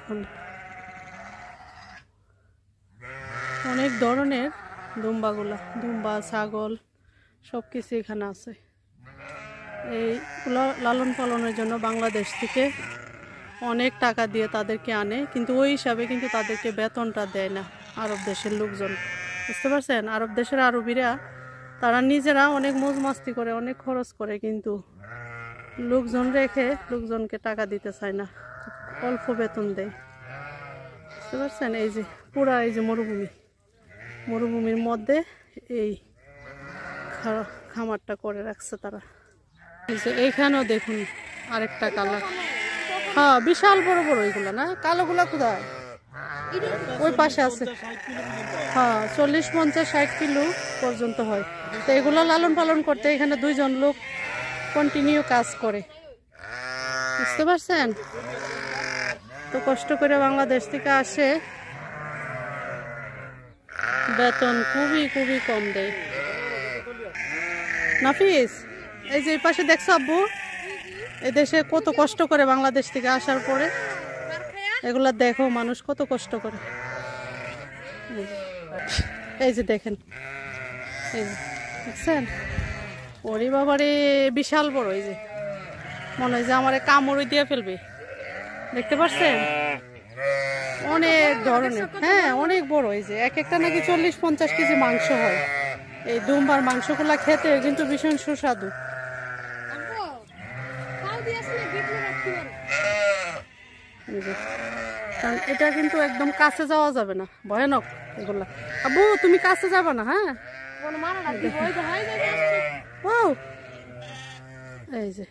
এখন অনেক ধরনের দুম্বা ছাগল সবকিছু এখানে আছে। এইগুলো লালন পালনের জন্য বাংলাদেশ থেকে অনেক টাকা দিয়ে তাদেরকে আনে, কিন্তু ওই হিসাবে কিন্তু তাদেরকে বেতনটা দেয় না আরব দেশের লোকজন। বুঝতে পারছেন? আরব দেশের আরবিরা তারা নিজেরা অনেক মৌজ মাস্তি করে, অনেক খরচ করে, কিন্তু লোকজন রেখে লোকজনকে টাকা দিতে চায় না, অল্প বেতন দেয়। বুঝতে পারছেন? এই যে পুরা এই যে মরুভূমির মধ্যে এই খামারটা করে রাখছে তারা। এইখানেও দেখুন আরেকটা কালার, হ্যাঁ বিশাল বড় বড় এইগুলা না, কালোগুলা কোথায়? ওই পাশে আছে, হ্যাঁ 40-50-60 কিলো পর্যন্ত হয়। তো এগুলো লালন পালন করতে এখানে 2 জন লোক কন্টিনিউ কাজ করে। বুঝতে পারছেন? তো কষ্ট করে বাংলাদেশ থেকে আসে, বেতন খুবই কম দেয়। নাফিস, এই যে পাশে দেখছো আব্বু, এদেশে কত কষ্ট করে বাংলাদেশ থেকে আসার পরে, এগুলা দেখো মানুষ কত কষ্ট করে। এই যে দেখেন, এই যে দেখছেন, ওরে বাবারে বিশাল বড়, এই যে মনে হয় যে আমার কামড় দিয়ে ফেলবে। দেখতে পাচ্ছেন? অনেক ধরনের, হ্যাঁ অনেক বড়। এই যে এক একটা নাকি 40-50 কেজি মাংস হয়। এই দুম্বার মাংসগুলা খেতে কিন্তু ভীষণ সুস্বাদু। কারণ এটা কিন্তু একদম কাছে যাওয়া যাবে না, ভয়ানক এগুলা। আব্বু তুমি কাছে যাবে না, হ্যাঁ। এই যে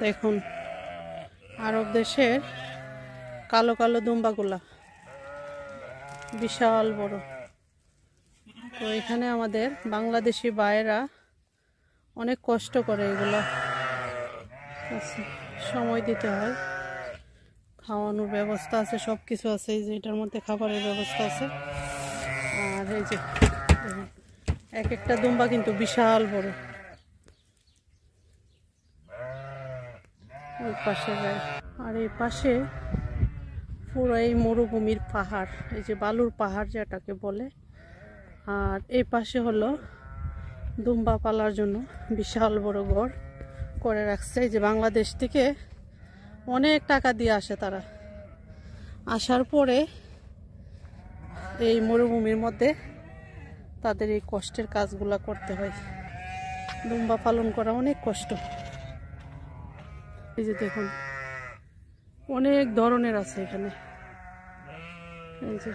দেখুন আরব দেশের কালো কালো দুম্বাগুলা বিশাল বড়। তো এখানে আমাদের বাংলাদেশি ভাইয়েরা অনেক কষ্ট করে, এগুলো সময় দিতে হয়, খাওয়ানোর ব্যবস্থা আছে, সব কিছু আছে। এই যে এটার মধ্যে খাবারের ব্যবস্থা আছে। আর এই যে এক একটা দুম্বা কিন্তু বিশাল বড়। ওই পাশে যায়, আর এই পাশে পুরো এই মরুভূমির পাহাড়, এই যে বালুর পাহাড় যেটাকে বলে। আর এই পাশে হলো দুম্বা পালার জন্য বিশাল বড় ঘর করে রাখছে। এই যে বাংলাদেশ থেকে অনেক টাকা দিয়ে আসে তারা, আসার পরে এই মরুভূমির মধ্যে তাদের এই কষ্টের কাজগুলা করতে হয়। দুম্বা পালন করা অনেক কষ্ট। এই যে দেখুন অনেক ধরনের আছে এখানে, এই যে